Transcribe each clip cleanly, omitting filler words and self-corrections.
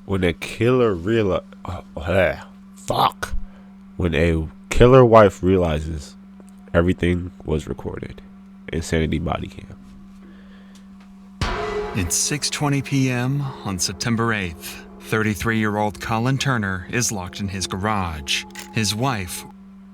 When a killer when a killer wife realizes everything was recorded. Insanity body cam. It's 6:20 p.m. on September 8th. 33-year-old Colin Turner is locked in his garage. His wife,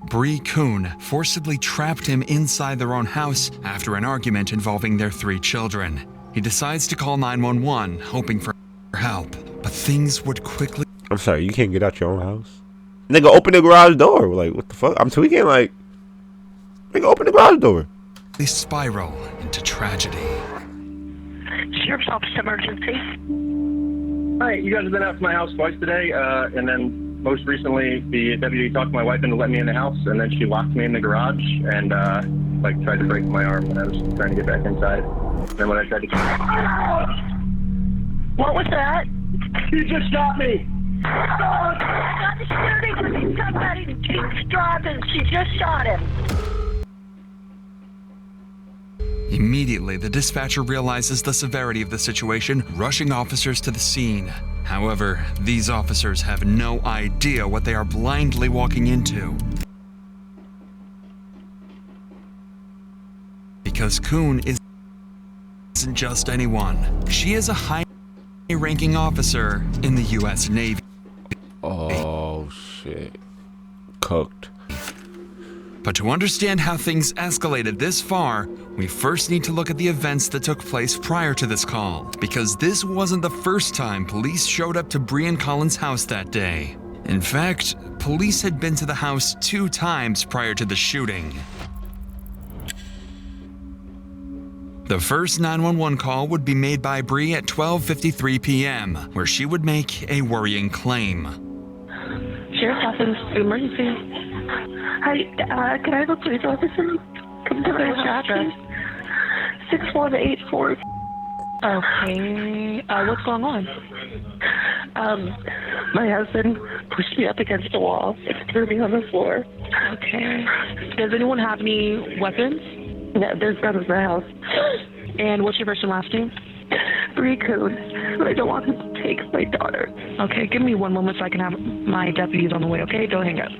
Bree Kuhn, forcibly trapped him inside their own house after an argument involving their 3 children. He decides to call 911, hoping for help, but things would quickly... I'm sorry, you can't get out your own house? Nigga, open the garage door. Like, what the fuck? I'm tweaking, like... Nigga, open the garage door. ...spiral into tragedy. Sheriff's Office emergency. Hi, you guys have been out to my house twice today, and then most recently the deputy talked my wife into letting me in the house, and then she locked me in the garage and tried to break my arm when I was trying to get back inside. Then when I tried to... What was that? You just shot me! Oh, not the shooting with somebody to keep driving. She just shot him. Immediately, the dispatcher realizes the severity of the situation, rushing officers to the scene. However, these officers have no idea what they are blindly walking into. Because Kuhn isn't just anyone. She is a high-ranking officer in the U.S. Navy. Oh, shit. Cooked. But to understand how things escalated this far, we first need to look at the events that took place prior to this call, because this wasn't the first time police showed up to Bree and Colin's house that day. In fact, police had been to the house 2 times prior to the shooting. The first 911 call would be made by Bree at 12:53 p.m., where she would make a worrying claim. Sheriff's Office emergency. Hi, can I have a police officer come to my house? 6184. Okay. What's going on? My husband pushed me up against the wall and threw me on the floor. Okay. Does anyone have any weapons? No, there's guns in the house. And what's your first and last name? Bree Kuhn. But I don't want him to take my daughter. Okay, give me one moment so I can have my deputies on the way, okay? Don't hang up.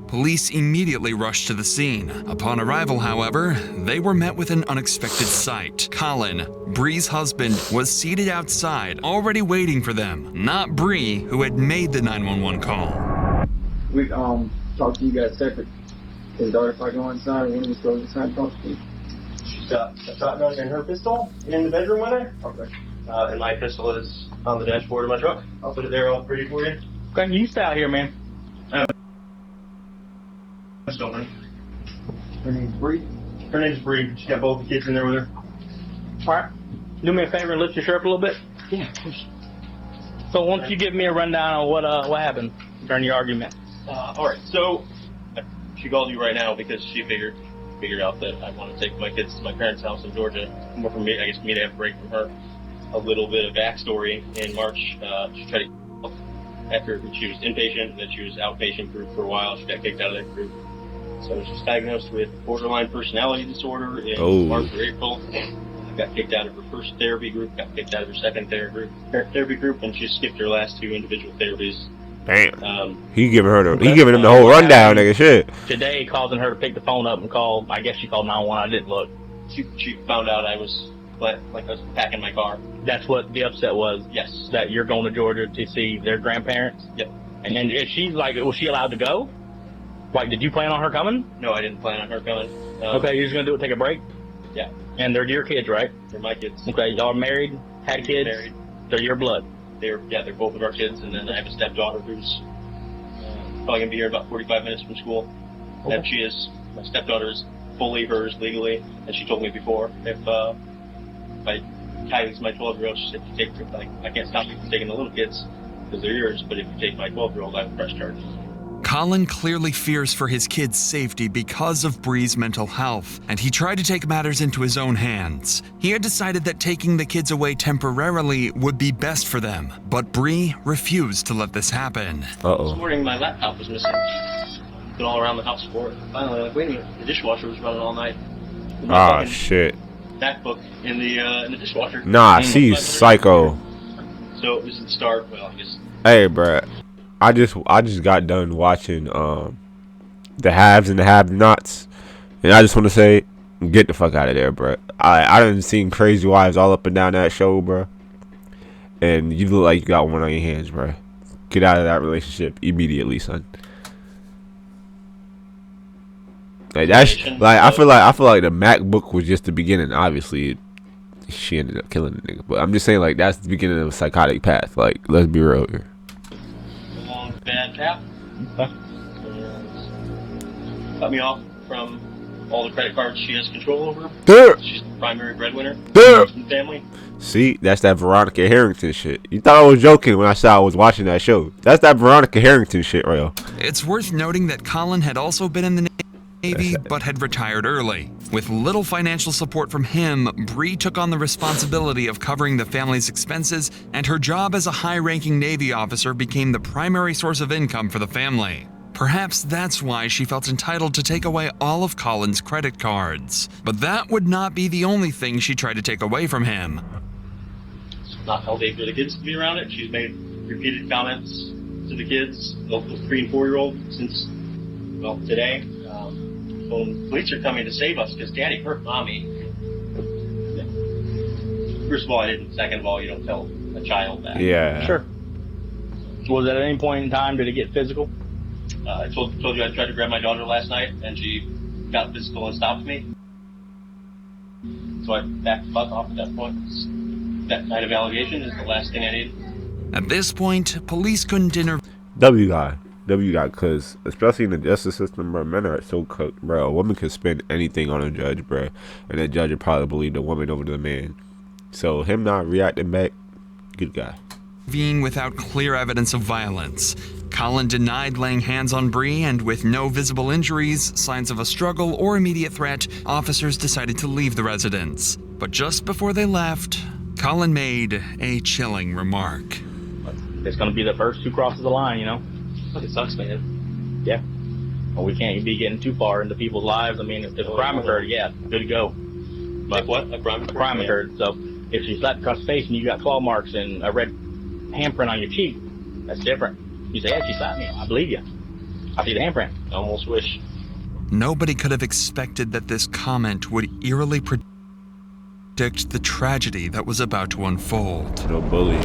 Police immediately rushed to the scene. Upon arrival, however, they were met with an unexpected sight. Colin, Bree's husband, was seated outside, already waiting for them, not Bree, who had made the 911 call. We talked to you guys separate. His daughter if I go inside, and when we go inside, talk to you. She's got a shotgun and her pistol in the bedroom with her. Okay. And my pistol is on the dashboard of my truck. I'll put it there all pretty for you. Okay, you stay out here, man. Her name's Bree. Her name's Bree. She's got both the kids in there with her. All right. Do me a favor and lift your shirt up a little bit. Yeah. So why don't you give me a rundown on what happened during your argument? All right. So she called you right now because she figured out that I want to take my kids to my parents' house in Georgia. More for me, I guess, me to have a break from her. A little bit of backstory. In March, she tried to after she was inpatient, then she was outpatient group for a while. She got kicked out of that group. So she was diagnosed with borderline personality disorder in March or April. Got kicked out of her first therapy group, got kicked out of her second therapy group, and she skipped her last 2 individual therapies. Damn. He giving him the whole rundown, nigga. Shit. Today, causing her to pick the phone up and call. I guess she called 911. I didn't look. She found out I was packing my car. That's what the upset was. Yes. That you're going to Georgia to see their grandparents. Yep. And then she's like, was she allowed to go? Like, did you plan on her coming? No, I didn't plan on her coming. Okay, you're just gonna do it, take a break? Yeah. And they're your kids, right? They're my kids. Okay, y'all married, had kids? Married. They're your blood? They're both of our kids, and then I have a stepdaughter who's probably gonna be here about 45 minutes from school. Okay. And my stepdaughter is fully hers legally, and she told me before, if Kylie's my 12-year-old, she said, if you take, I can't stop you from taking the little kids, because they're yours, but if you take my 12-year-old, I will press charges. Colin clearly fears for his kids' safety because of Bree's mental health, and he tried to take matters into his own hands. He had decided that taking the kids away temporarily would be best for them, but Bree refused to let this happen. This morning, my laptop was missing. Been all around the house for it. Finally, wait a minute, the dishwasher was running all night. Shit. MacBook in the dishwasher. Nah, she's psycho. So it was the start. Well, I guess. Hey, bruh. I just got done watching the haves and the have-nots, and I just want to say, get the fuck out of there, bruh. I done seen crazy wives all up and down that show, bruh. And you look like you got one on your hands, bruh. Get out of that relationship immediately, son. Like that's like I feel like the MacBook was just the beginning. Obviously, she ended up killing the nigga, but I'm just saying like that's the beginning of a psychotic path. Like, let's be real here. Along the bad path. Cut me off from all the credit cards she has control over. She's the primary breadwinner in the family. See, that's that Veronica Harrington shit. You thought I was joking when I said I was watching that show. That's that Veronica Harrington shit, right? It's worth noting that Colin had also been in the Navy, but had retired early. With little financial support from him, Bree took on the responsibility of covering the family's expenses, and her job as a high-ranking Navy officer became the primary source of income for the family. Perhaps that's why she felt entitled to take away all of Colin's credit cards. But that would not be the only thing she tried to take away from him. It's not healthy for the kids to be around it. She's made repeated comments to the kids, both the 3 and 4-year-old, since, well, today. Well, police are coming to save us because Daddy hurt Mommy. First of all, I didn't. Second of all, you don't tell a child that. Yeah. Sure. Was at any point in time, did it get physical? I told you I tried to grab my daughter last night, and she got physical and stopped me. So I backed the fuck off at that point. That kind of allegation is the last thing I need. At this point, police couldn't intervene. W guy, because especially in the justice system, bro, men are so cooked, bro. A woman could spend anything on a judge, bro, and the judge would probably believe the woman over the man. So him not reacting back, good guy. Without clear evidence of violence. Colin denied laying hands on Bree, and with no visible injuries, signs of a struggle, or immediate threat, officers decided to leave the residence. But just before they left, Colin made a chilling remark. It's going to be the first who crosses the line, you know? It sucks, man. Yeah. Well, we can't be getting too far into people's lives. I mean, if a crime occurred, yeah, good to go. Like what? A crime occurred? A crime occurred. So if she slapped across the face and you got claw marks and a red handprint on your cheek, that's different. You say, yeah, she slapped me. I believe you. I see the handprint. I almost wish. Nobody could have expected that this comment would eerily predict the tragedy that was about to unfold. No bully.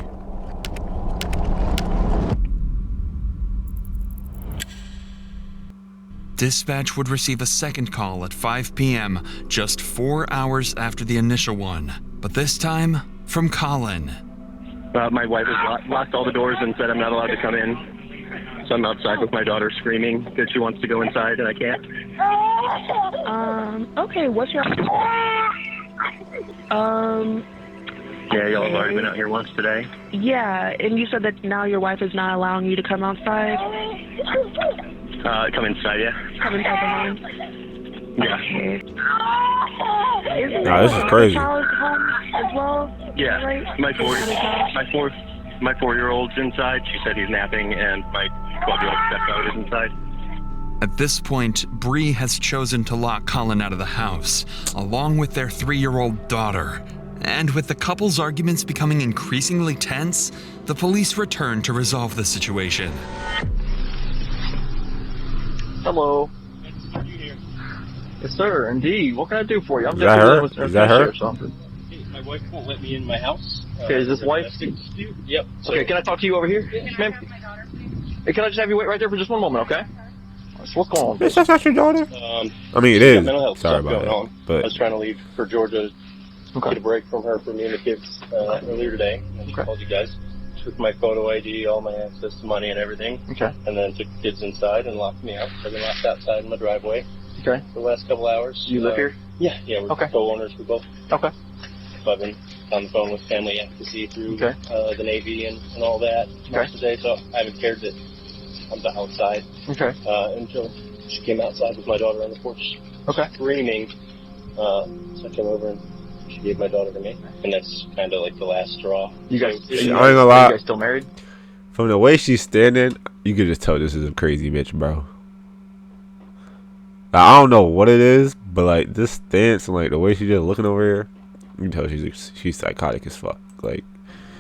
Dispatch would receive a second call at 5 p.m., just 4 hours after the initial one. But this time, from Colin. My wife has locked all the doors and said I'm not allowed to come in. So I'm outside with my daughter screaming that she wants to go inside and I can't. Okay, what's your... Yeah, y'all have already been out here once today. Yeah, and you said that now your wife is not allowing you to come outside? Come inside, yeah. Come inside the home? Yeah. Okay. Nah, this is crazy. Child's home as well? Yeah, Right? my 4-year-old's inside. She said he's napping, and my 12-year-old stepdaughter is inside. At this point, Bree has chosen to lock Colin out of the house, along with their 3-year-old daughter. And with the couple's arguments becoming increasingly tense, the police return to resolve the situation. Hello. Yes, sir. Indeed. What can I do for you? I'm Is that her? With Is that her? My wife won't let me in my house. Okay, is this wife? Yep. So, Okay, can I talk to you over here? Ma'am? Hey, can I just have you wait right there for just one moment, okay? So what's going on? Bitch, that's not your daughter. I mean, it she's got is. mental health Sorry stuff about going that. on. I But was trying to leave for Georgia, get a break from her, for me and the kids earlier today. And she called you guys. Took my photo ID, all my access to money and everything. Okay. And then took the kids inside and locked me out. So I've been locked outside in my driveway Okay. for the last couple hours. You live here? Yeah, we're Okay. co-owners. We both. Okay. So I've been on the phone with family advocacy through Okay. the Navy and all that most of the day. So I haven't cared that I'm outside Okay. until she came outside with my daughter on the porch Okay. screaming. So I came over and she gave my daughter to me. And that's kind of like the last straw. You guys, So, I ain't gonna lie. you guys still married? From the way she's standing, you could just tell this is a crazy bitch, bro. I don't know what it is, but like this stance and like the way she's just looking over here, you can tell she's psychotic as fuck. Like,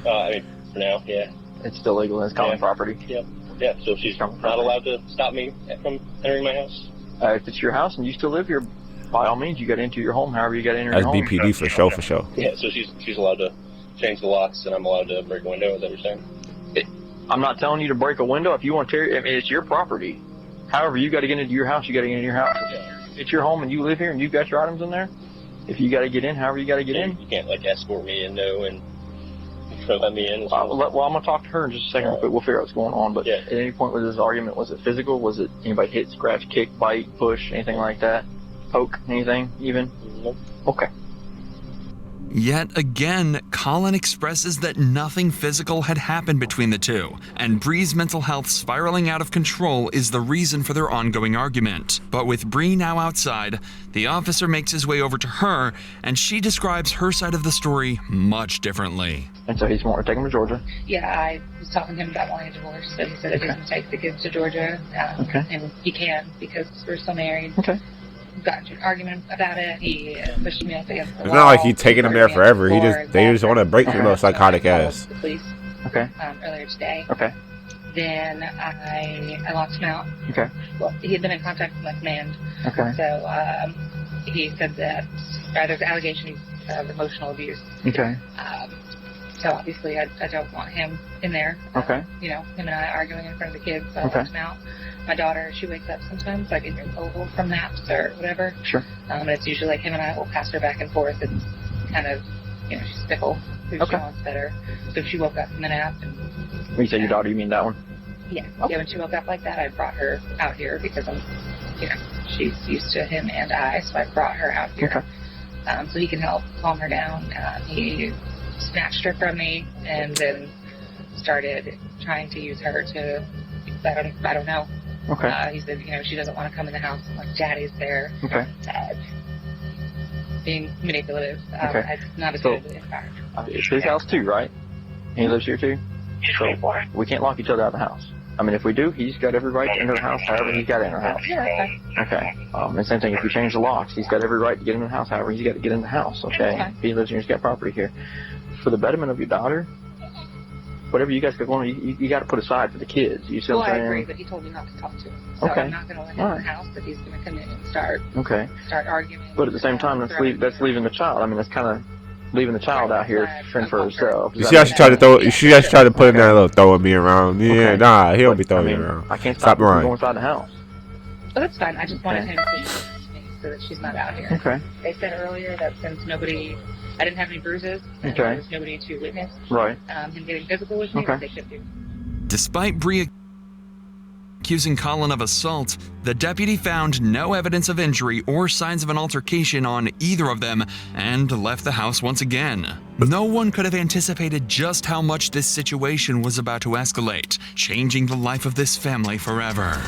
I mean, for now, yeah. It's still legal. It's common property. Yeah. Yeah, so she's not allowed to stop me from entering my house? If it's your house and you still live here, by all means, you got to enter your home however you got to enter That's your home. BPD for sure, for sure. Yeah, so she's allowed to change the locks, and I'm allowed to break a window, is that what you're saying? I'm not telling you to break a window. If you want to tear, I mean, it's your property. However, you got to get into your house. You got to get into your house. It's your home, and you live here, and you've got your items in there. If you got to get in, however you got to get in. You can't, like, escort me in, no, and let me in. Well, I'm going to talk to her in just a second, but we'll figure out what's going on. But at any point with this argument, was it physical? Was it anybody hit, scratch, kick, bite, push, anything like that? Poke, anything, even? Nope. Okay. Yet again, Colin expresses that nothing physical had happened between the two, and Bree's mental health spiraling out of control is the reason for their ongoing argument. But with Bree now outside, the officer makes his way over to her, and she describes her side of the story much differently. And so he's wanting to take him to Georgia? Yeah, I was talking to him about wanting a divorce, so he said that he can take the kids to Georgia, and he can because we're still married. Okay. Got into an argument about it. He pushed me up against the wall. It's not like he's taking them there forever. They just want to break your little psychotic ass. The police. Okay. Earlier today. Okay. Then I locked him out. Okay. Well, he had been in contact with my command. Okay. So he said that there's allegations of emotional abuse. Okay. So obviously I don't want him in there. Okay. You know, him and I arguing in front of the kids. So I Okay. locked him out. My daughter, she wakes up sometimes, like in Oval from naps or whatever. Sure. And it's usually like him and I will pass her back and forth. It's kind of, you know, she's fickle. Who she wants better. So she woke up from the nap. And, When you say your daughter, you mean that one? Yeah. Yeah, when she woke up like that, I brought her out here because she's used to him and I, so I brought her out here. Okay. So he can help calm her down. He snatched her from me and then started trying to use her to, I don't know. Okay. He said, she doesn't want to come in the house. Like, Daddy's there. Okay. Being manipulative. Okay. It's not a good environment. It's his house too, right? He lives here too? So we can't lock each other out of the house. I mean, if we do, he's got every right to enter the house however he's got to enter the house. Yeah, Okay. And same thing, if we change the locks, he's got every right to get in the house however he's got to get in the house, okay? If he lives here, he's got property here. For the betterment of your daughter, whatever you guys got going on, you got to put aside for the kids. You see what I'm saying? I agree, but he told me not to talk to him. So I'm not going to let him in the house, but he's going to come in and start arguing. But at the same time, that's leaving the child. I mean, that's kind of leaving the child out here fend for herself. You see how she tried to throw? She just tried to put in that little throwing me around. Yeah, nah, he don't be throwing me around. I can't stop him from going inside the house. Well, that's fine. I just wanted him to me so that she's not out here. Okay. They said earlier that since I didn't have any bruises, and there was nobody to witness him getting physical with me, that they should do. Despite Bree accusing Colin of assault, the deputy found no evidence of injury or signs of an altercation on either of them and left the house once again. No one could have anticipated just how much this situation was about to escalate, changing the life of this family forever.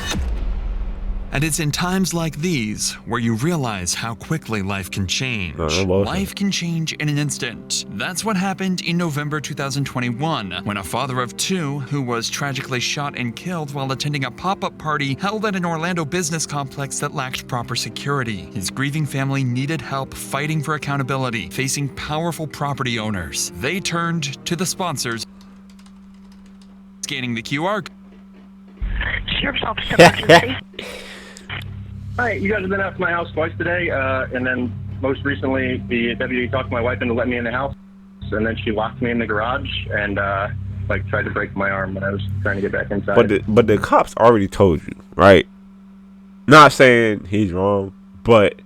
And it's in times like these where you realize how quickly life can change. Life can change in an instant. That's what happened in November 2021, when a father of two, who was tragically shot and killed while attending a pop-up party held at an Orlando business complex that lacked proper security. His grieving family needed help fighting for accountability, facing powerful property owners. They turned to the sponsors, scanning the QR. Sheriff's Office emergency. Hi, you guys have been out to my house twice today, and then most recently the deputy talked my wife into letting me in the house, and then she locked me in the garage and tried to break my arm when I was trying to get back inside. But the cops already told you, right? Not saying he's wrong, but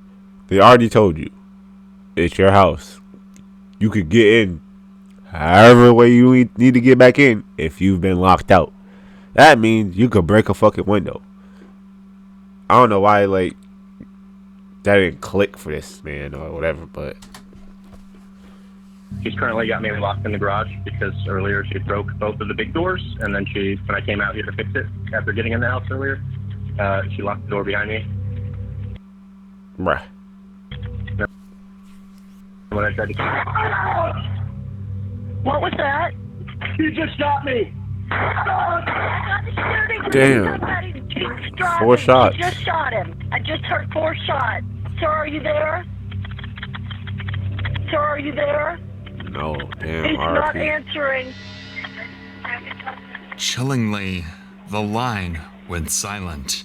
they already told you it's your house. You could get in however way you need to get back in if you've been locked out. That means you could break a fucking window. I don't know why, that didn't click for this man or whatever, but she's currently got me locked in the garage because earlier she broke both of the big doors, and then when I came out here to fix it after getting in the house earlier, she locked the door behind me. Bruh. When I tried to What was that? You just shot me! Damn. 4 shots. I just shot him. I just heard 4 shots. Sir, are you there? Sir, are you there? No, damn. He's not RP. answering. Chillingly, the line went silent.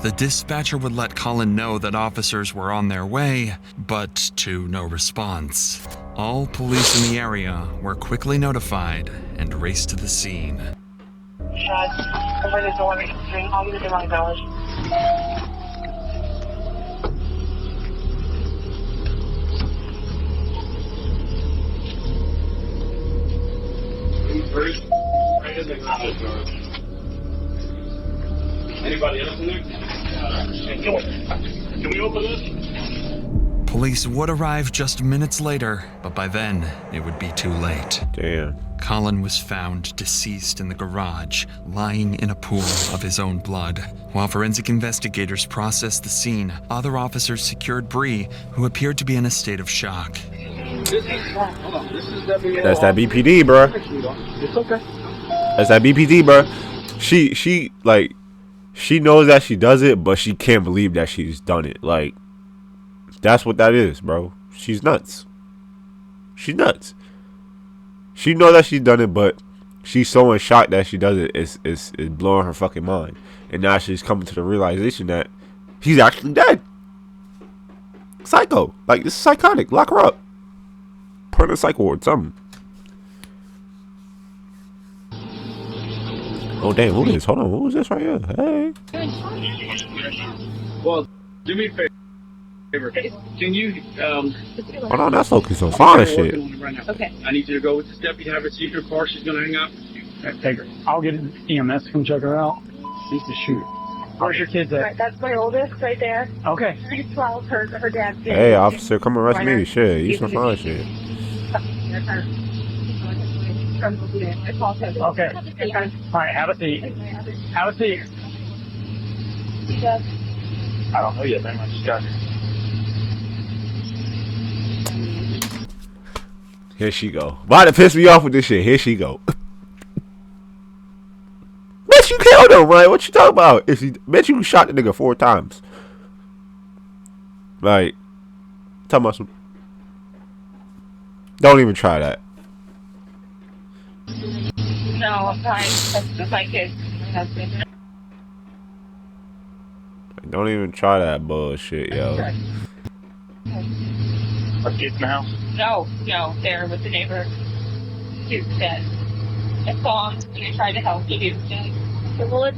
The dispatcher would let Colin know that officers were on their way, but to no response. All police in the area were quickly notified and raced to the scene. Anybody else in there? Can we open this? Police would arrive just minutes later, but by then, it would be too late. Damn. Colin was found deceased in the garage, lying in a pool of his own blood. While forensic investigators processed the scene, other officers secured Bree, who appeared to be in a state of shock. That's that BPD, bro. It's okay. That's that BPD, bro. She knows that she does it, but she can't believe that she's done it. Like, that's what that is, bro. She's nuts. She's nuts. She knows that she's done it, but she's so in shock that she does it. It's blowing her fucking mind. And now she's coming to the realization that he's actually dead. Psycho. Like, this is psychotic. Lock her up. Put her in a psych ward. Something. Oh, damn. Who is this? Hold on. Who is this right here? Hey. Well, do me a favor. Can you, Hold on. That's Loki so fine as shit. right now. Okay. I need you to go with this deputy, have her see your car. She's going to hang out with you. Take her. I'll get EMS to come check her out. She's the shooter. Where's your kids at? Right, that's my oldest right there. Okay. She's 12. Her dad's been. Hey, officer, come arrest me. Shit. You some fine shit. Okay. All right, have a seat. Have a seat. I don't know yet, man. I just got here. Here she go. Why to piss me off with this shit? Here she go. Bitch, you killed him, right? What you talking about? Bitch, you shot the nigga 4 times. Like, talking about some. Don't even try that. No, I'm fine. That's my kid. My husband. Don't even try that bullshit, yo. Our kids in the house? No, they're with the neighbor. He's dead. I saw him and I tried to help. He was dead. So, well, let's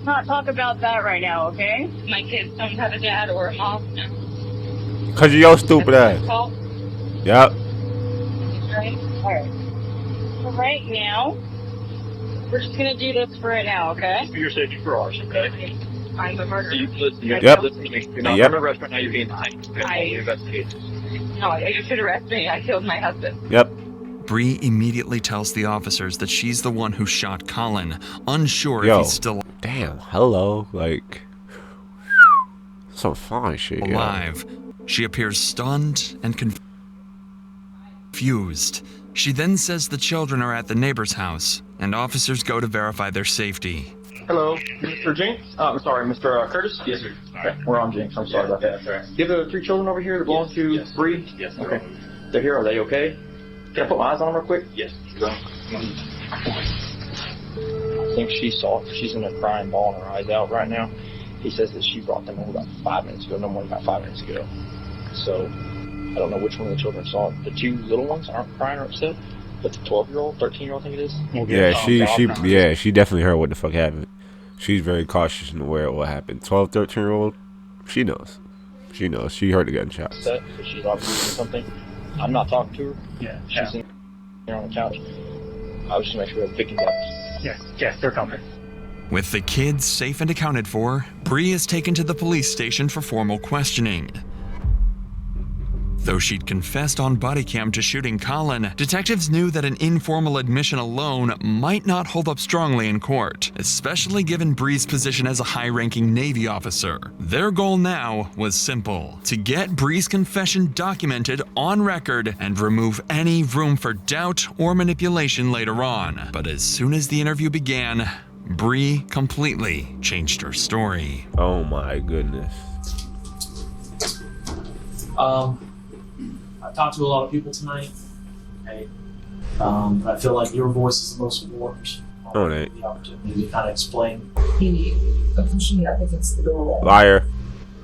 not talk about that right now, okay? My kids don't have a dad or a mom. Cause you're your stupid That's ass. my fault, Yep. right? Alright. So right now, we're just gonna do this for right now, okay? For your safety for ours, okay? I'm a murderer. Yep. Listen to me. You're not Yep. under arrest right now. You're being nice. Okay? You investigate. No, you should arrest me. I killed my husband. Yep. Bree immediately tells the officers that she's the one who shot Colin, unsure Yo. if he's still Damn. Hello. Like, some fine shit, yo. alive. She appears stunned and confused. She then says the children are at the neighbor's house, and officers go to verify their safety. Hello, Mr. Jinx? I'm sorry, Mr. Curtis? Yes, sir. Okay, we're on Jinx. I'm sorry about that. Do you have the 3 children over here that belong to Bree? Yes. Okay. They're here. Are they okay? Can I put my eyes on them real quick? Yes. I think she's in a crying ball and her eyes out right now. He says that she brought them home about 5 minutes ago, no more than about 5 minutes ago. So, I don't know which one of the children saw it. The 2 little ones aren't crying or upset, but the 12-year-old, 13-year-old, I think it is. Yeah, she definitely heard what the fuck happened. She's very cautious and aware of what happened. 12, 13-year-old, she knows. She knows. She heard the gunshots. Upset, but she's obviously doing something. I'm not talking to her. Yeah. She's in here on the couch. I was just making sure we have victim depths. Yes, they're coming. With the kids safe and accounted for, Bree is taken to the police station for formal questioning. Though she'd confessed on body cam to shooting Colin, detectives knew that an informal admission alone might not hold up strongly in court, especially given Bree's position as a high-ranking Navy officer. Their goal now was simple: to get Bree's confession documented on record and remove any room for doubt or manipulation later on. But as soon as the interview began, Bree completely changed her story. Oh my goodness. I talked to a lot of people tonight. Okay. But I feel like your voice is the most important. No, it ain't. The opportunity to kind of explain. He pushed me up against the doorway. Liar.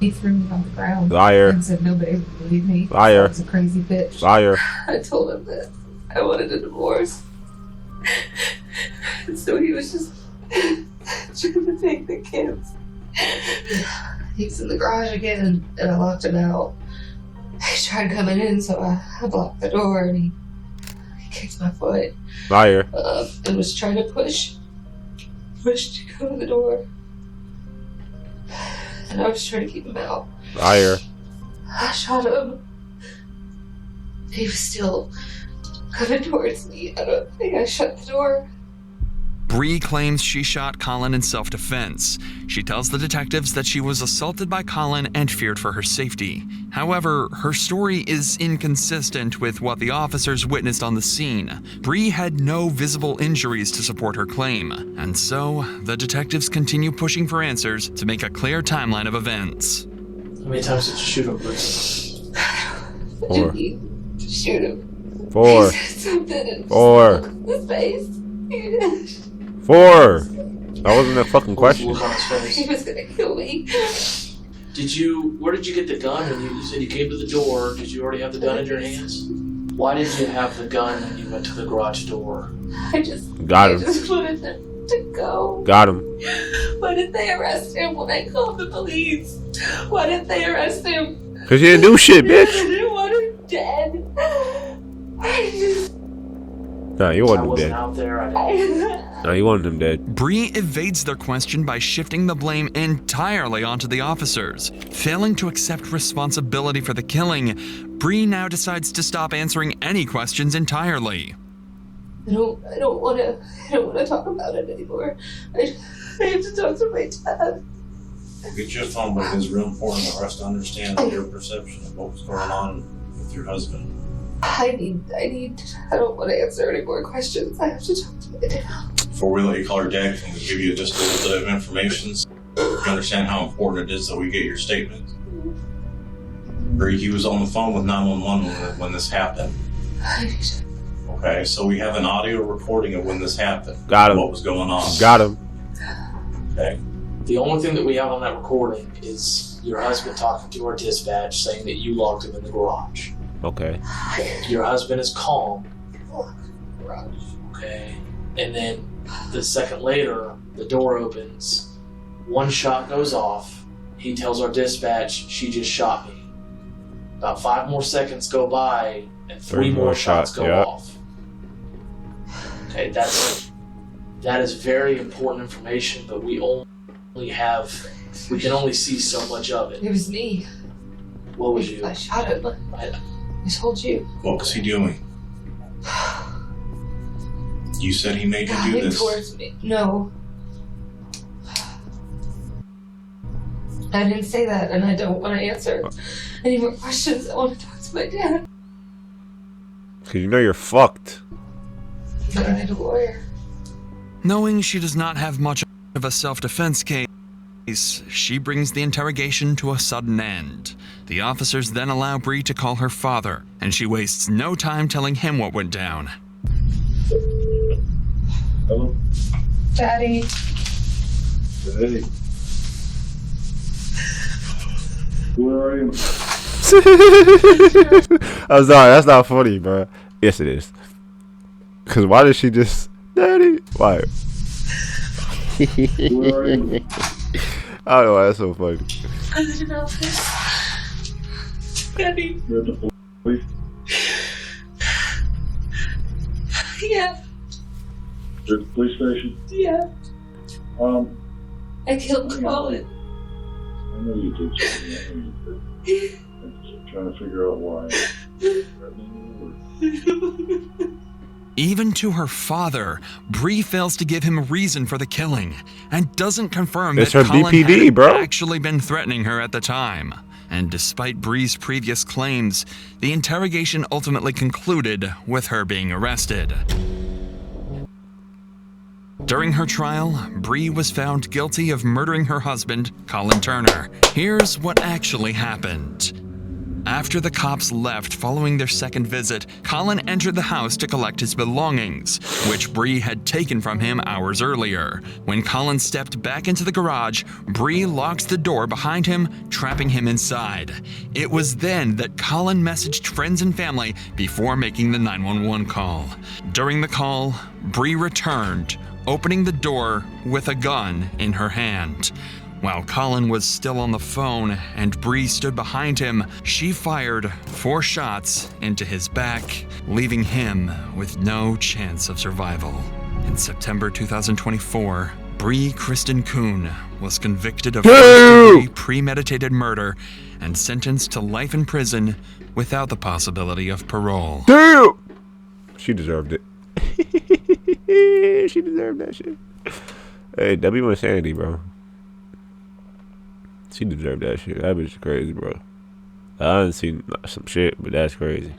He threw me on the ground. Liar. And said nobody would believe me. Liar. I was a crazy bitch. Liar. I told him that I wanted a divorce. And so he was just trying to take the kids. He was in the garage again, and I locked him out. He tried coming in, so I blocked the door, and he kicked my foot. Liar. And was trying to push to go to the door. And I was trying to keep him out. Liar. I shot him. He was still coming towards me. I don't think I shut the door. Bree claims she shot Colin in self-defense. She tells the detectives that she was assaulted by Colin and feared for her safety. However, her story is inconsistent with what the officers witnessed on the scene. Bree had no visible injuries to support her claim, and so the detectives continue pushing for answers to make a clear timeline of events. How many times did you shoot him, Bruce? 4. Shoot him. 4. He said something and 4. his face. 4. That wasn't a fucking question. Look on his face. He was gonna kill me. Where did you get the gun? When you said you came to the door, did you already have the gun in your hands? Why did you have the gun when you went to the garage door? I just Got him. I just wanted them to go. Got him. Why did they arrest him when I called the police? Why did they arrest him? Cause you didn't do shit, I bitch. didn't want him dead. I just... Nah, you I wanted him wasn't dead. out there. I didn't. Nah, you wanted him dead. Bree evades their question by shifting the blame entirely onto the officers. Failing to accept responsibility for the killing, Bree now decides to stop answering any questions entirely. I don't want to talk about it anymore. I have to talk to my dad. We'll get you a phone book. It's real important for us to understand your perception of what was going on with your husband. I don't want to answer any more questions. I have to talk to my dad. Before we let you call your dad, can we give you just a little bit of information so you understand how important it is that we get your statement? Bree, he was on the phone with 911 when this happened. Okay, so we have an audio recording of when this happened. Got him. What was going on. Got him. Okay. The only thing that we have on that recording is your husband talking to our dispatch saying that you locked him in the garage. Okay. Your husband is calm. Okay. And then the second later, the door opens. One shot goes off. He tells our dispatch, she just shot me. About 5 more seconds go by, and 3 more shots go off. Okay, that is very important information, but we can only see so much of it. It was me. What was you? I shot him. I told you. What was he doing? You said he made you do Coming this. towards me. No. I didn't say that, and I don't want to answer any more questions. I want to talk to my dad. Cause you know you're fucked. I don't need a lawyer. Knowing she does not have much of a self-defense case, she brings the interrogation to a sudden end. The officers then allow Bree to call her father, and she wastes no time telling him what went down. Hello? Daddy. Hey. Where are you? I'm sorry, that's not funny, bro. Yes, it is. Cause why did she just, Daddy? Why? Where are you? I don't know why that's so funny. I didn't know this. Daddy. You're at the police? Yeah. You're at the police station? Yeah. I killed Colin. I know you did something. I know you did. I'm just trying to figure out why. Even to her father, Bree fails to give him a reason for the killing and doesn't confirm It's that her Colin BPD, had bro. actually been threatening her at the time. And despite Bree's previous claims, the interrogation ultimately concluded with her being arrested. During her trial, Bree was found guilty of murdering her husband, Colin Turner. Here's what actually happened. After the cops left following their second visit, Colin entered the house to collect his belongings, which Bree had taken from him hours earlier. When Colin stepped back into the garage, Bree locked the door behind him, trapping him inside. It was then that Colin messaged friends and family before making the 911 call. During the call, Bree returned, opening the door with a gun in her hand. While Colin was still on the phone and Bree stood behind him, she fired 4 shots into his back, leaving him with no chance of survival. In September 2024, Bree Kristen Kuhn was convicted of first-degree premeditated murder and sentenced to life in prison without the possibility of parole. Damn! She deserved it. She deserved that shit. Hey, W insanity, bro. She deserved that shit. That bitch is crazy, bro. I done seen some shit, but that's crazy.